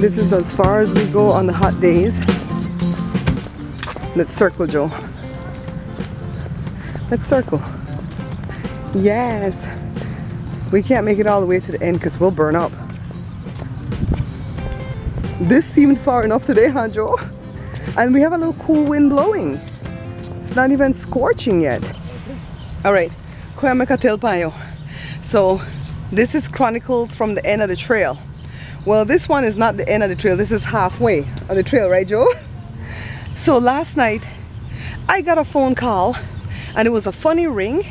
This is as far as we go on the hot days. Let's circle, Joe. Let's circle. Yes. We can't make it all the way to the end because we'll burn up. This seemed far enough today, huh, Joe? And we have a little cool wind blowing. It's not even scorching yet. All right, so this is chronicles from the end of the trail. Well, this one is not the end of the trail. This is halfway of the trail, right, Joe? So last night, I got a phone call and it was a funny ring.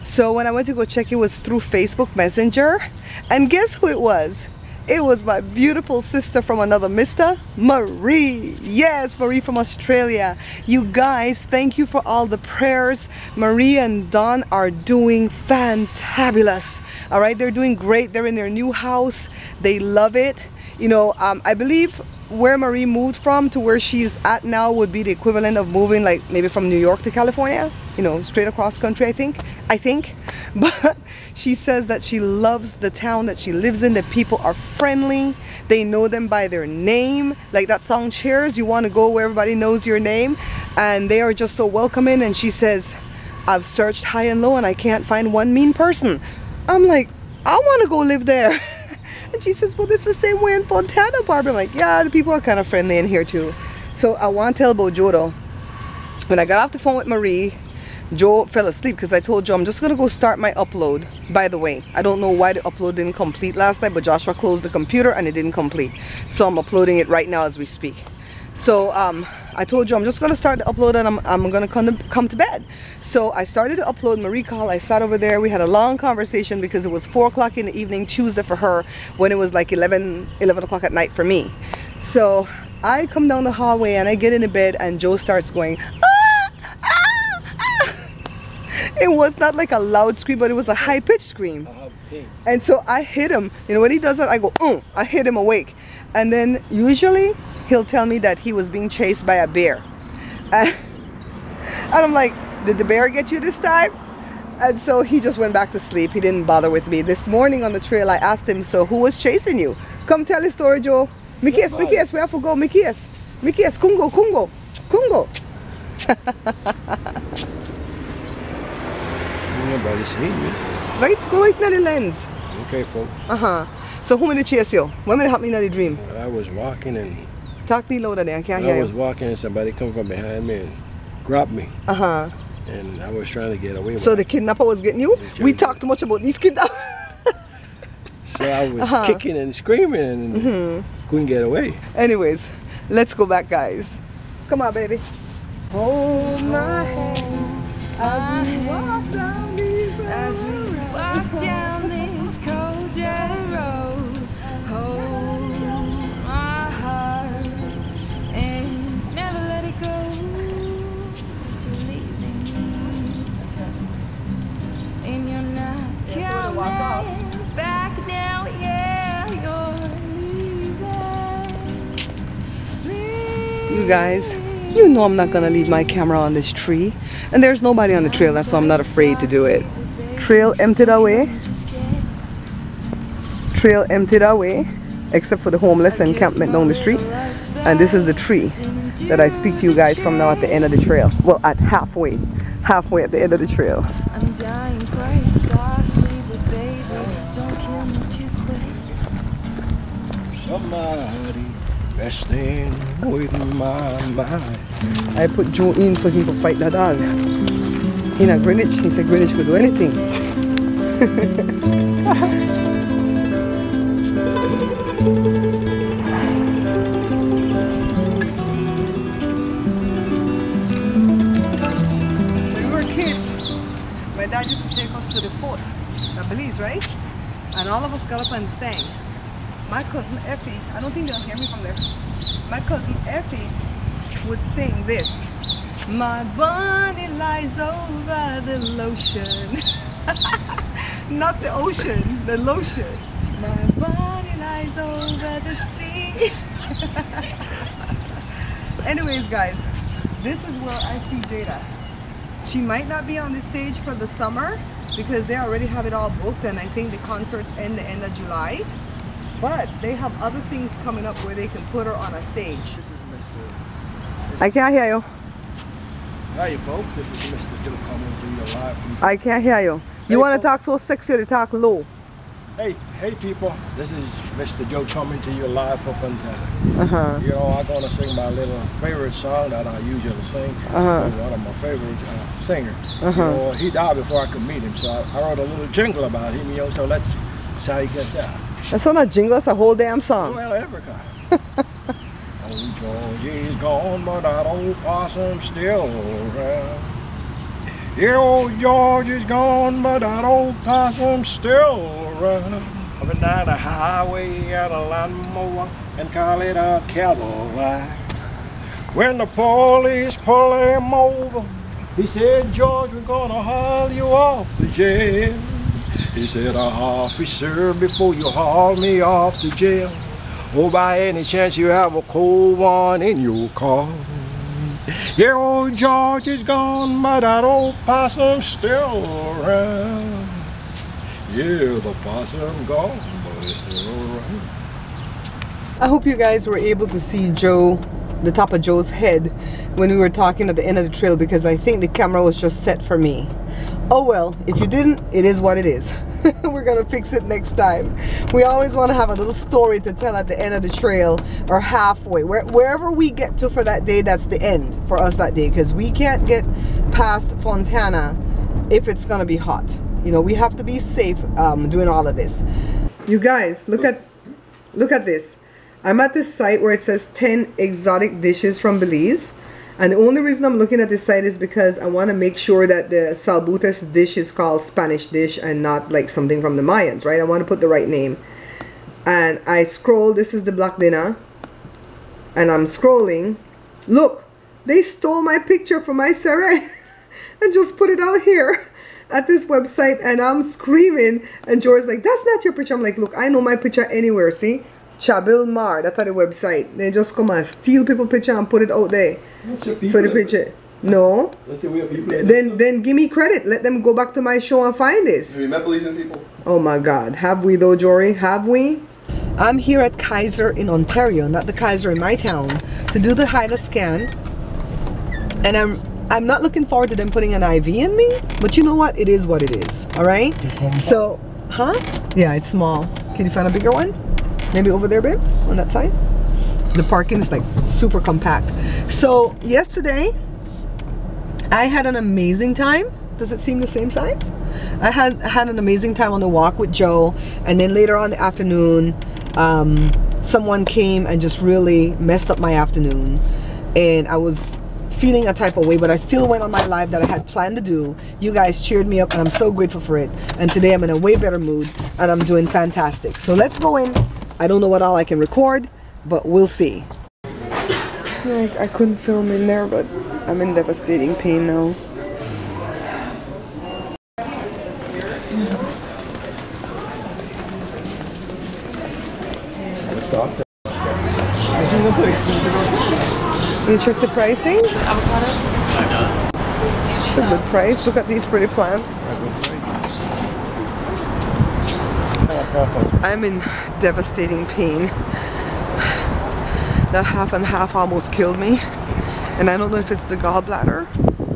So when I went to go check, it was through Facebook Messenger. And guess who it was? It was my beautiful sister from another mister, Marie. Yes, Marie from Australia. You guys, thank you for all the prayers. Marie and Don are doing fantabulous. All right, they're doing great. They're in their new house. They love it. You know, I believe where Marie moved from to where she's at now would be the equivalent of moving like maybe from New York to California. You know, straight across country, I think. But she says that she loves the town that she lives in. The people are friendly. They know them by their name. Like that song Cheers, you want to go where everybody knows your name. And they are just so welcoming. And she says, I've searched high and low and I can't find one mean person. I'm like, I want to go live there. And she says, well, it's the same way in Fontana, Barbara. I'm like, yeah, the people are kind of friendly in here too. So I want to tell about Joe though. When I got off the phone with Marie, Joe fell asleep because I told Joe I'm just gonna go start my upload. By the way, I don't know why the upload didn't complete last night, but Joshua closed the computer and it didn't complete. So I'm uploading it right now as we speak. So I told Joe I'm just gonna start the upload and I'm gonna come to bed. So I started to upload. Marie called. I sat over there. We had a long conversation because it was 4 o'clock in the evening Tuesday for her when it was like 11 o'clock at night for me. So I come down the hallway and I get into bed and Joe starts going, it was not like a loud scream, but it was a high-pitched scream. And so I hit him. You know, when he does that, I go, I hit him awake. And then usually he'll tell me that he was being chased by a bear. And I'm like, did the bear get you this time? And so he just went back to sleep. He didn't bother with me. This morning on the trail, I asked him, so who was chasing you? Come tell the story, Joe. Mikias, we have to go. Mikias, Kungo. Nobody seen me. Right, go right now the lens. Okay, folks. So who made chase you? When did it happen in the dream? I was walking and Talk to you louder there, I can't hear you. I was walking and somebody come from behind me and grabbed me. And I was trying to get away. So the kidnapper was getting you? We talked too much about these kidnappers. So I was kicking and screaming and couldn't get away. Anyways, let's go back, guys. Come on, baby. Hold my hand as we walk down this cold dirt road. Hold my heart and never let it go. You're leaving me, and you're not coming back now. Yeah, you're leaving. You guys, you know I'm not gonna leave my camera on this tree, and there's nobody on the trail. That's why I'm not afraid to do it. Trail emptied away, except for the homeless encampment down the street. And this is the tree that I speak to you guys from now at the end of the trail. Well, at halfway at the end of the trail. I'm dying quite softly, but baby, don't kill me too quick. Somebody resting with my mind. I put Joe in so he could fight the dog. He not Greenwich. He said Greenwich could do anything. When we were kids, my dad used to take us to the fort, at Belize, right? And all of us got up and sang. My cousin Effie, I don't think they'll hear me from there. My cousin Effie would sing this. My body lies over the lotion. Not the ocean, the lotion. My body lies over the sea. Anyways, guys, this is where I see Jada. She might not be on the stage for the summer because they already have it all booked, and I think the concerts end the end of July. but they have other things coming up where they can put her on a stage. This is Mr. I can't hear you. Hi, folks. This is Mr. Joe coming to you live from. I can't hear you. You Hey, want to folks. talk so sexy or to talk low? Hey, people. This is Mr. Joe coming to you live for Fontana. You know, I'm gonna sing my little favorite song that I usually sing. From one of my favorite singers. You know, he died before I could meet him, so I wrote a little jingle about him. You know, so let's see how he gets out. That's not a jingle. That's a whole damn song. Well, Africa. Old George is gone, but that old possum's still around. Yeah, old George is gone, but that old possum's still around. Up and down the highway at a lawnmower and call it a Cadillac. When the police pull him over, he said, George, we're gonna haul you off the jail. He said, officer, before you haul me off to jail, oh, by any chance you have a cold one in your car? Yeah, old George is gone, but that old possum's still around. Yeah, the possum gone, but it's still around. I hope you guys were able to see Joe, the top of Joe's head, when we were talking at the end of the trail, because I think the camera was just set for me. Oh well, if you didn't, it is what it is. We're gonna fix it next time. We always want to have a little story to tell at the end of the trail or halfway. Wherever we get to for that day, that's the end for us that day, because we can't get past Fontana if it's gonna be hot. You know, we have to be safe doing all of this. You guys, look at this. I'm at this site where it says 10 exotic dishes from Belize. And the only reason I'm looking at this site is because I want to make sure that the Salbutes dish is called Spanish dish and not like something from the Mayans, right? I want to put the right name. And I scroll, this is the Black Dinner. And I'm scrolling. Look, they stole my picture from my Sarai and just put it out here at this website. And I'm screaming. And George's like, that's not your picture. I'm like, look, I know my picture anywhere, see? Chabil Mar, that's on the website. They just come and steal people's picture and put it out there for the picture. No. That's the way people. Then give me credit. Let them go back to my show and find this. Have you met Belizean people? Oh my God, have we though, Jory? Have we? I'm here at Kaiser in Ontario, not the Kaiser in my town, to do the HIDA scan. And I'm not looking forward to them putting an IV in me, but you know what? It is what it is. All right. So, huh? Yeah, it's small. Can you find a bigger one? Maybe over there, babe, on that side. The parking is like super compact. So yesterday, I had an amazing time. Does it seem the same size? I had an amazing time on the walk with Joe, and then later on in the afternoon, someone came and just really messed up my afternoon, and I was feeling a type of way, but I still went on my live that I had planned to do. You guys cheered me up, and I'm so grateful for it. And today I'm in a way better mood, and I'm doing fantastic. So let's go in. I don't know what all I can record, but we'll see. Like, I couldn't film in there, but I'm in devastating pain now. You check the pricing? It's a good price. Look at these pretty plants. I'm in devastating pain. That half and half almost killed me. And I don't know if it's the gallbladder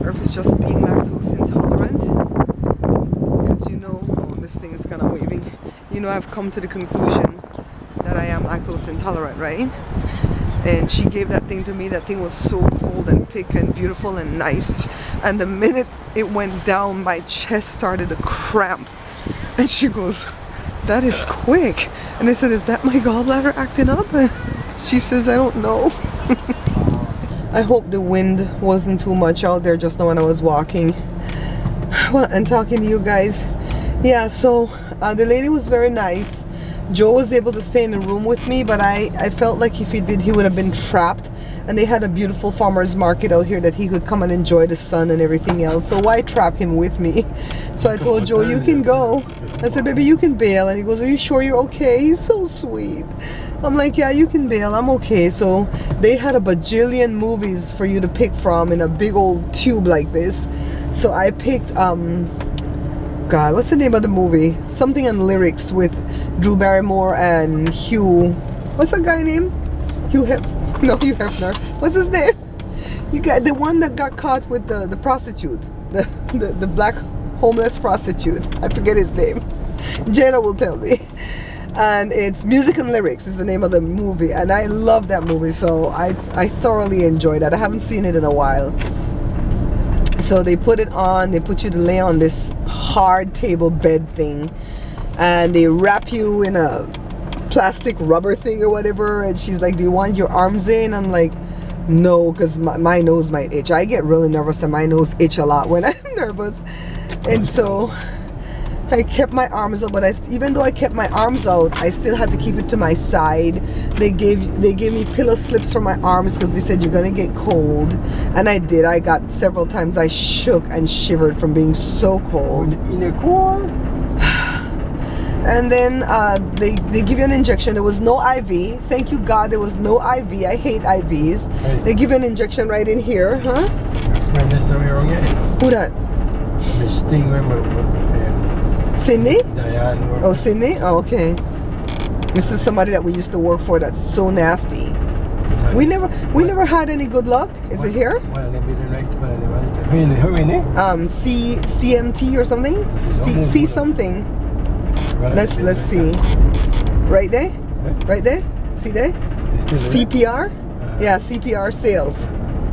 or if it's just being lactose intolerant. Because you know, oh, this thing is kind of waving. You know, I've come to the conclusion that I am lactose intolerant, right? And she gave that thing to me. That thing was so cold and thick and beautiful and nice. And the minute it went down, my chest started to cramp. And she goes, that is quick. And I said, is that my gallbladder acting up? And she says, I don't know. I hope the wind wasn't too much out there just now when I was walking. Well, and talking to you guys. Yeah, so the lady was very nice. Joe was able to stay in the room with me, but I felt like if he did, he would have been trapped. And they had a beautiful farmer's market out here that he could come and enjoy the sun and everything else. So why trap him with me? So I told Joe, you can go. I said, baby, you can bail. And he goes, are you sure you're okay? He's so sweet. I'm like, yeah, you can bail. I'm okay. So they had a bajillion movies for you to pick from in a big old tube like this. So I picked God, what's the name of the movie? Something on Lyrics with Drew Barrymore and Hugh. What's that guy name? Hugh Hefner. What's his name? You got the one that got caught with the prostitute, the black homeless prostitute. I forget his name. Jada will tell me. And it's Music and Lyrics is the name of the movie, and I love that movie, so I thoroughly enjoyed that. I haven't seen it in a while. So they put it on, they put you to lay on this hard table bed thing, and they wrap you in a plastic rubber thing or whatever, and she's like, do you want your arms in? I'm like, no, because my nose might itch. I get really nervous and my nose itch a lot when I'm nervous. And so I kept my arms out, but even though I kept my arms out, I still had to keep it to my side. They gave me pillow slips for my arms because they said you're gonna get cold, and I did. I got several times. I shook and shivered from being so cold. In the cold. And then they give you an injection. There was no IV. Thank you God there was no IV. I hate IVs. Hey. They give you an injection right in here, huh? Your friend is away wrong yet. Who that? Miss Sting, remember? Sydney? Diane. Oh, Sydney? Oh, okay. This is somebody that we used to work for that's so nasty. We never had any good luck. Is it here? CMT or something? C something. Let's see. Right there? Right there? See there? CPR? Yeah, CPR sales.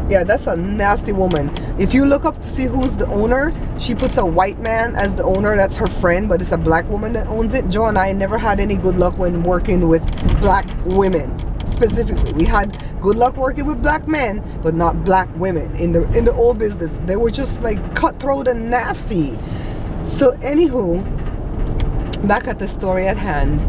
Yeah, that's a nasty woman. If you look up to see who's the owner, she puts a white man as the owner. That's her friend, but it's a black woman that owns it. Joe and I never had any good luck when working with black women. Specifically, we had good luck working with black men, but not black women in the old business. They were just like cutthroat and nasty. So anywho, back at the story at hand.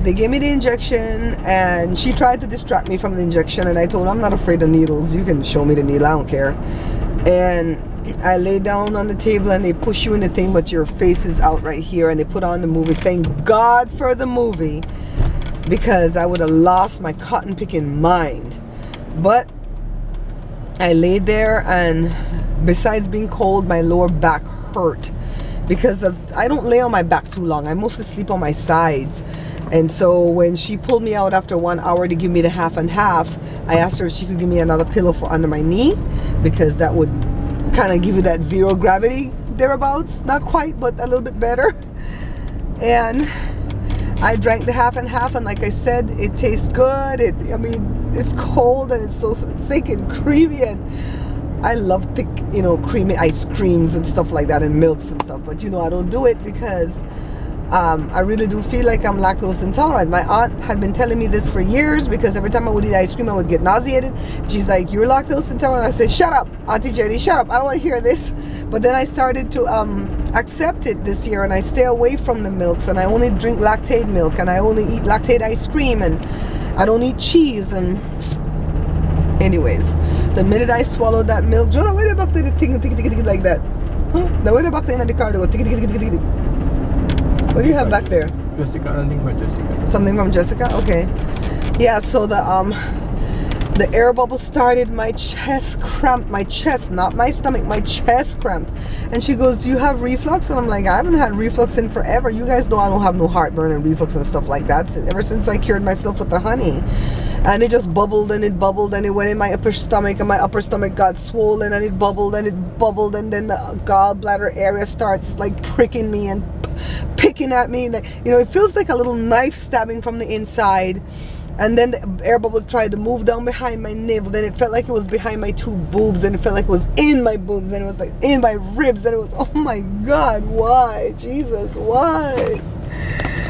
They gave me the injection, and she tried to distract me from the injection, and I told her I'm not afraid of needles. You can show me the needle, I don't care. And I lay down on the table, and they push you in the thing, but your face is out right here, and they put on the movie. Thank God for the movie, because I would have lost my cotton picking mind. But I laid there, and besides being cold, my lower back hurt because I don't lay on my back too long. I mostly sleep on my sides. And so when she pulled me out after 1 hour to give me the half and half, I asked her if she could give me another pillow for under my knee, because that would kind of give you that zero gravity thereabouts. Not quite, but a little bit better. And I drank the half and half, and like I said, it tastes good. I mean, it's cold and it's so thick and creamy, and I love thick, you know, creamy ice creams and stuff like that, and milks and stuff. But you know, I don't do it because I really do feel like I'm lactose intolerant. My aunt had been telling me this for years, because every time I would eat ice cream I would get nauseated. She's like, you're lactose intolerant. I said, shut up, Auntie JD, shut up, I don't want to hear this. But then I started to accept it this year, and I stay away from the milks, and I only drink Lactaid milk, and I only eat Lactaid ice cream, and I don't eat cheese. And anyways, the minute I swallowed that milk, Jonah, why the back to the thing like that? Now why the back to in the car to go? What do you have back there? Jessica, something from Jessica. Something from Jessica? Okay. Yeah, so the air bubble started, my chest cramped, my chest, not my stomach, my chest cramped. And she goes, do you have reflux? And I'm like, I haven't had reflux in forever. You guys know I don't have no heartburn and reflux and stuff like that ever since I cured myself with the honey. And it just bubbled and it bubbled, and it went in my upper stomach, and my upper stomach got swollen, and it bubbled and it bubbled, and then the gallbladder area starts like pricking me and picking at me. Like, you know, it feels like a little knife stabbing from the inside. And then the air bubble tried to move down behind my navel. Then it felt like it was behind my two boobs, and it felt like it was in my boobs, and it was like in my ribs, and it was, oh my God, why? Jesus, why?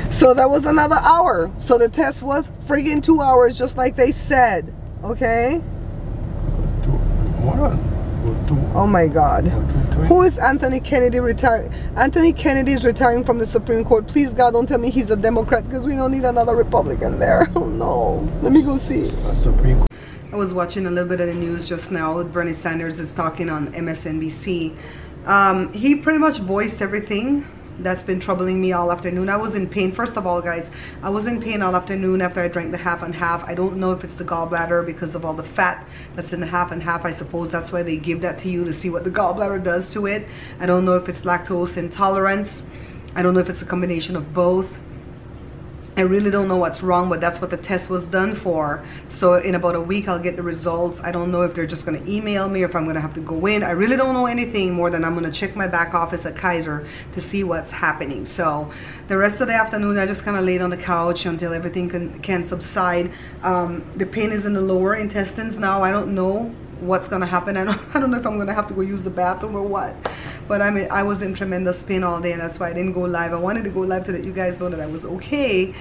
So that was another hour. So the test was friggin' 2 hours, just like they said. Okay? Oh my God. Who is Anthony Kennedy retiring? Anthony Kennedy is retiring from the Supreme Court. Please God, don't tell me he's a Democrat, because we don't need another Republican there. Oh no. Let me go see. Supreme Court. I was watching a little bit of the news just now. Bernie Sanders is talking on MSNBC. He pretty much voiced everything that's been troubling me all afternoon. I was in pain. First of all, guys, I was in pain all afternoon after I drank the half and half. I don't know if it's the gallbladder because of all the fat that's in the half and half. I suppose that's why they give that to you, to see what the gallbladder does to it. I don't know if it's lactose intolerance. I don't know if it's a combination of both. I really don't know what's wrong, but that's what the test was done for. So in about a week, I'll get the results. I don't know if they're just going to email me or if I'm going to have to go in. I really don't know anything more than I'm going to check my back office at Kaiser to see what's happening. So the rest of the afternoon, I just kind of laid on the couch until everything can subside. The pain is in the lower intestines now. I don't know what's going to happen. I don't know if I'm going to have to go use the bathroom or what. But I mean, I was in tremendous pain all day, and that's why I didn't go live. I wanted to go live to let you guys know that I was okay,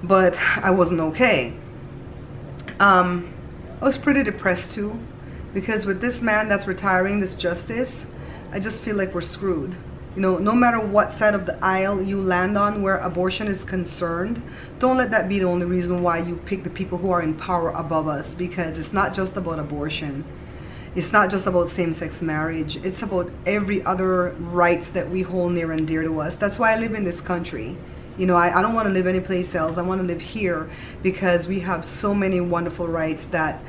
but I wasn't okay. I was pretty depressed too, because with this man that's retiring, this justice, I just feel like we're screwed. You know, no matter what side of the aisle you land on where abortion is concerned, don't let that be the only reason why you pick the people who are in power above us, because it's not just about abortion. It's not just about same-sex marriage. It's about every other rights that we hold near and dear to us. That's why I live in this country. You know, I don't want to live anyplace else. I want to live here because we have so many wonderful rights that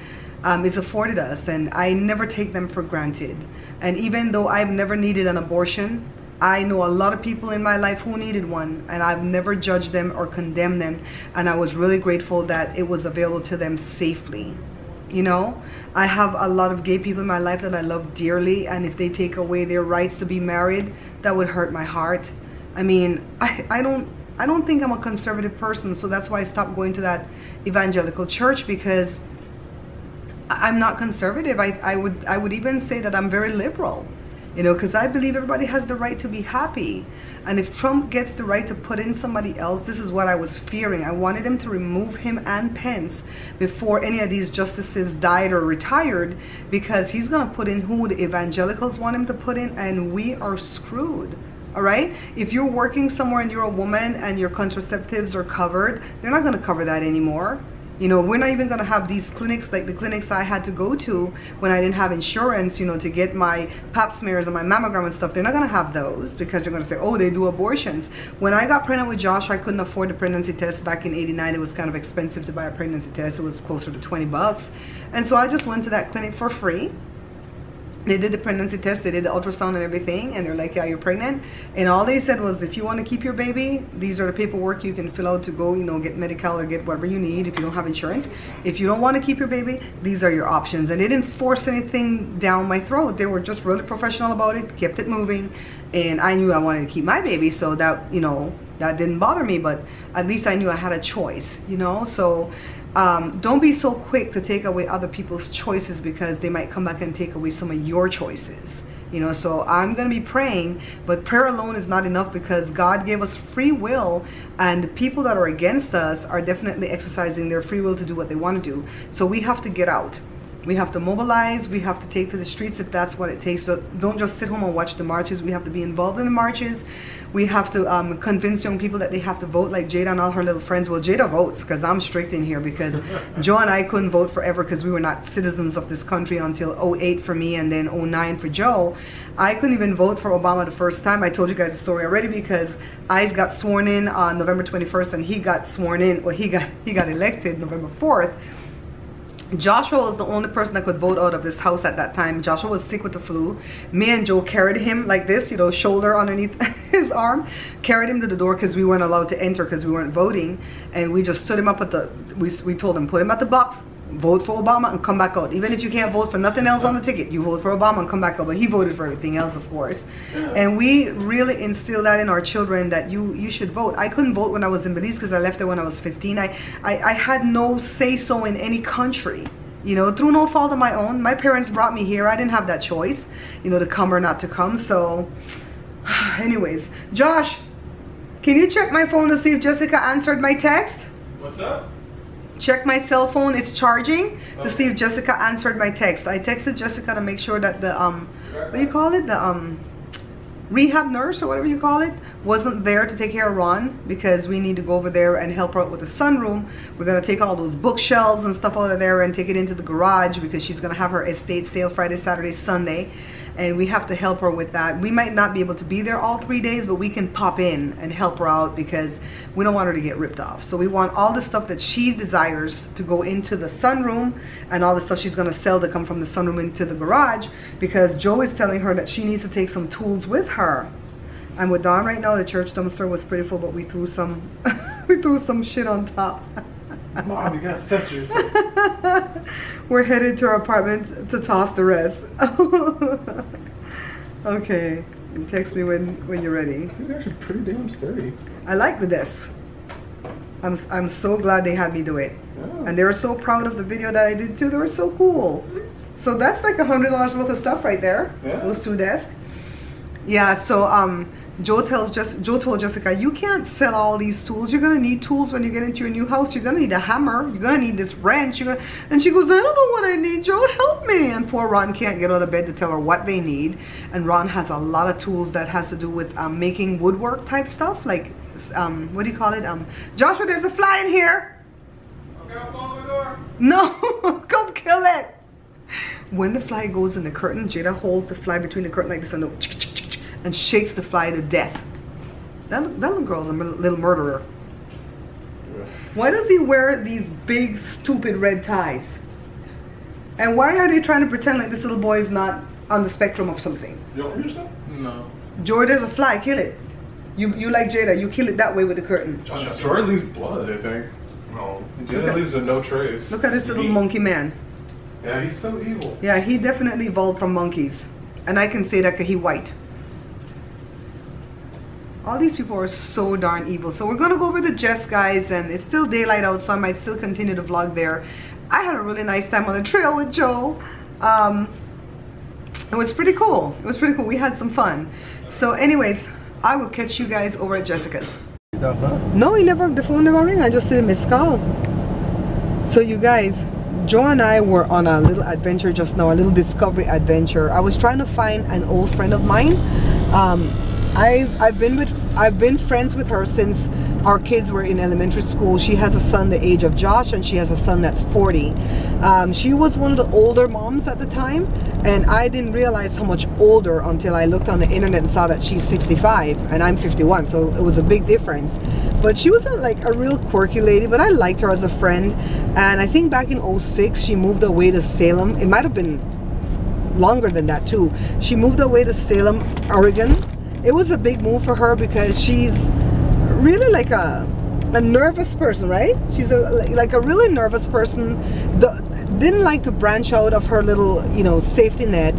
is afforded us, and I never take them for granted. And even though I've never needed an abortion, I know a lot of people in my life who needed one, and I've never judged them or condemned them, and I was really grateful that it was available to them safely. You know, I have a lot of gay people in my life that I love dearly, and if they take away their rights to be married, that would hurt my heart. I mean, I don't think I'm a conservative person, so that's why I stopped going to that evangelical church, because I'm not conservative. I would even say that I'm very liberal, you know, because I believe everybody has the right to be happy. And if Trump gets the right to put in somebody else, this is what I was fearing. I wanted him to remove him and Pence before any of these justices died or retired, because he's going to put in who the evangelicals want him to put in, and we are screwed. All right, if you're working somewhere and you're a woman and your contraceptives are covered, they're not going to cover that anymore. You know, we're not even going to have these clinics like the clinics I had to go to when I didn't have insurance, you know, to get my pap smears and my mammogram and stuff. They're not going to have those because they're going to say, oh, they do abortions. When I got pregnant with Josh, I couldn't afford the pregnancy test back in '89. It was kind of expensive to buy a pregnancy test. It was closer to 20 bucks. And so I just went to that clinic for free. They did the pregnancy test, they did the ultrasound and everything, and they're like, yeah, you're pregnant. And all they said was, if you want to keep your baby, these are the paperwork you can fill out to go, you know, get medical or get whatever you need if you don't have insurance. If you don't want to keep your baby, these are your options. And they didn't force anything down my throat. They were just really professional about it, kept it moving. And I knew I wanted to keep my baby, so that, you know, that didn't bother me, but at least I knew I had a choice, you know. So don't be so quick to take away other people's choices, because they might come back and take away some of your choices, you know. So I'm going to be praying, but prayer alone is not enough, because God gave us free will, and the people that are against us are definitely exercising their free will to do what they want to do. So we have to get out. We have to mobilize. We have to take to the streets if that's what it takes. So don't just sit home and watch the marches. We have to be involved in the marches. We have to convince young people that they have to vote, like Jada and all her little friends. Well, Jada votes because I'm strict in here, because Joe and I couldn't vote forever because we were not citizens of this country until 08 for me, and then 09 for Joe. I couldn't even vote for Obama the first time. I told you guys the story already, because I got sworn in on November 21st, and he got sworn in, well, he got elected November 4th. Joshua was the only person that could vote out of this house at that time. Joshua was sick with the flu. Me and Joe carried him like this, you know, shoulder underneath his arm, carried him to the door because we weren't allowed to enter because we weren't voting. And we just stood him up at the, we told him, put him at the box, vote for Obama and come back out. Even if you can't vote for nothing else on the ticket, you vote for Obama and come back out. But he voted for everything else, of course. And we really instilled that in our children, that you should vote. I couldn't vote when I was in Belize because I left there when I was 15. I had no say-so in any country, you know, through no fault of my own. My parents brought me here. I didn't have that choice, you know, to come or not to come. So anyways, Josh, can you check my phone to see if Jessica answered my text? What's up? Check my cell phone, it's charging, to see if Jessica answered my text. I texted Jessica to make sure that the what do you call it, the rehab nurse or whatever you call it wasn't there to take care of Ron, because we need to go over there and help her out with the sunroom. We're gonna take all those bookshelves and stuff out of there and take it into the garage, because she's gonna have her estate sale Friday, Saturday, Sunday. and we have to help her with that. We might not be able to be there all 3 days, but we can pop in and help her out because we don't want her to get ripped off. So we want all the stuff that she desires to go into the sunroom, and all the stuff she's going to sell to come from the sunroom into the garage, because Joe is telling her that she needs to take some tools with her. And with Dawn right now, the church dumpster was pretty full, but we threw some we threw some shit on top. Mom, you gotta censor yourself. We're headed to our apartment to toss the rest. Okay, text me when you're ready. They're actually pretty damn sturdy. I like the desk. I'm so glad they had me do it. Yeah. And they were so proud of the video that I did too. They were so cool. So that's like $100 worth of stuff right there. Yeah. Those 2 desks. Yeah, so Joe told Jessica, you can't sell all these tools. You're gonna need tools when you get into your new house. You're gonna need a hammer. You're gonna need this wrench. And she goes, I don't know what I need. Joe, help me. And poor Ron can't get out of bed to tell her what they need. And Ron has a lot of tools that has to do with making woodwork type stuff, like what do you call it? Joshua, there's a fly in here. Okay, I'll close my door. No, come kill it. When the fly goes in the curtain, Jada holds the fly between the curtain like this and shakes the fly to death. That little girl's a little murderer. Why does he wear these big, stupid red ties? And why are they trying to pretend like this little boy is not on the spectrum of something? You don't hear yourself? No. Joy, there's a fly, kill it. You like Jada, you kill it that way with the curtain. Jordan leaves blood, I think. No. Jada leaves with no trace. Look at this little monkey man. Yeah, he's so evil. Yeah, he definitely evolved from monkeys. And I can say that because he white. All these people are so darn evil. So we're going to go over to Jess, guys. And it's still daylight out, so I might still continue to vlog there. I had a really nice time on the trail with Joe. It was pretty cool. It was pretty cool. We had some fun. So anyways, I will catch you guys over at Jessica's. No, the phone never rang. I just did a missed call. So you guys, Joe and I were on a little adventure just now, a little discovery adventure. I was trying to find an old friend of mine. I've been friends with her since our kids were in elementary school. She has a son the age of Josh, and she has a son that's 40. She was one of the older moms at the time, and I didn't realize how much older until I looked on the internet and saw that she's 65 and I'm 51, so it was a big difference. But she was like a real quirky lady, but I liked her as a friend. And I think back in 06 she moved away to Salem. It might have been longer than that too. She moved away to Salem, Oregon. It was a big move for her because she's really like a nervous person, right? She's like a really nervous person. Didn't like to branch out of her little, safety net.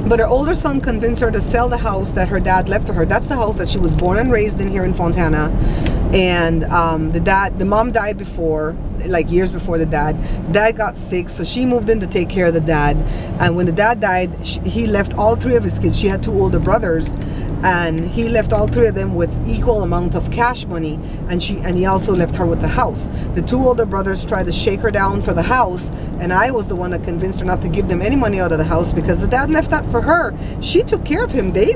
But her older son convinced her to sell the house that her dad left to her. That's the house that she was born and raised in here in Fontana. And the mom died before, like years before the dad. Dad got sick, so she moved in to take care of the dad. And when the dad died, he left all 3 of his kids. She had 2 older brothers, and he left all 3 of them with equal amount of cash money. And he also left her with the house. The 2 older brothers tried to shake her down for the house, and I was the one that convinced her not to give them any money out of the house because the dad left that for her. She took care of him. They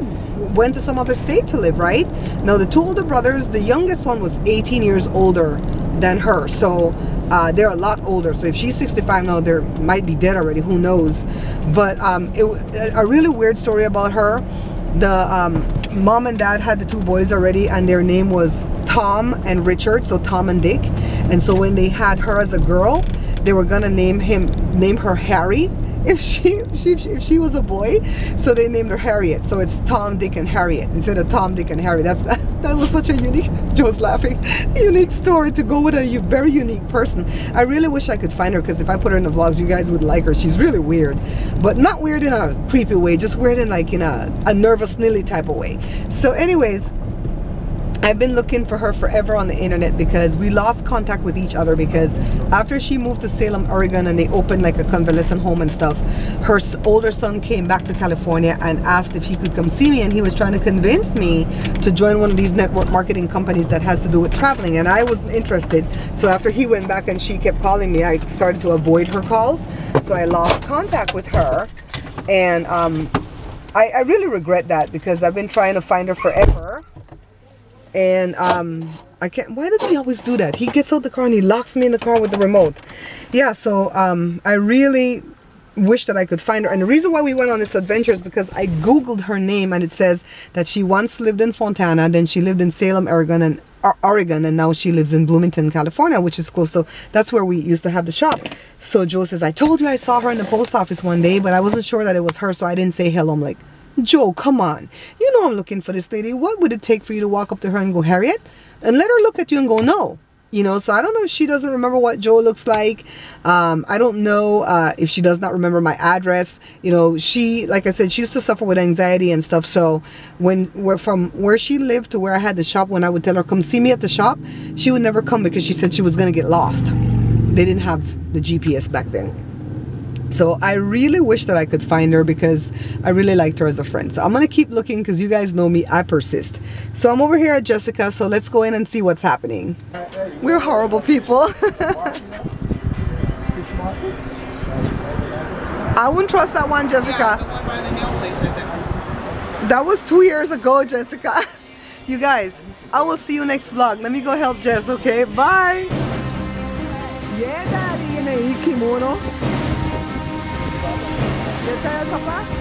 went to some other state to live, right? Now the 2 older brothers, the youngest one was 18 years older than her, so they're a lot older. So if she's 65 now, they might be dead already, who knows. But a really weird story about her. The mom and dad had the 2 boys already, and their name was Tom and Richard, so Tom and Dick. And so when they had her as a girl, they were gonna name her Harry if she was a boy, so they named her Harriet. So it's Tom, Dick, and Harriet instead of Tom, Dick, and Harry. That was such a unique, Joe's laughing, unique story to go with a very unique person. I really wish I could find her, because if I put her in the vlogs, you guys would like her. She's really weird, but not weird in a creepy way, just weird in like in a nervous Nilly type of way. So anyways, I've been looking for her forever on the internet because we lost contact with each other, because after she moved to Salem, Oregon, and they opened like a convalescent home and stuff, her older son came back to California and asked if he could come see me, and he was trying to convince me to join one of these network marketing companies that has to do with traveling, and I wasn't interested. So after he went back and she kept calling me, I started to avoid her calls, so I lost contact with her. And I really regret that, because I've been trying to find her forever. And I can't. Why does he always do that? He gets out the car and he locks me in the car with the remote. Yeah, so I really wish that I could find her. And the reason why we went on this adventure is because I googled her name, and it says that she once lived in Fontana, then she lived in Salem, Oregon, and now she lives in Bloomington, California, which is close to, that's where we used to have the shop. So Joe says, I told you I saw her in the post office one day, but I wasn't sure that it was her, so I didn't say hello. I'm like, Joe, come on, you know I'm looking for this lady. What would it take for you to walk up to her and go, Harriet, and let her look at you and go, no? You know, so I don't know if she doesn't remember what Joe looks like. I don't know if she does not remember my address. You know, she, like I said, she used to suffer with anxiety and stuff. So from where she lived to where I had the shop, when I would tell her, come see me at the shop, she would never come because she said she was going to get lost. They didn't have the GPS back then. So I really wish that I could find her because I really liked her as a friend. So I'm going to keep looking because you guys know me, I persist. So I'm over here at Jessica, so let's go in and see what's happening. We're horrible people. I wouldn't trust that one, Jessica. That was 2 years ago, Jessica. You guys, I will see you next vlog. Let me go help Jess, okay? Bye. Yeah, Daddy, you know, kimono. ¿Qué tal, papá?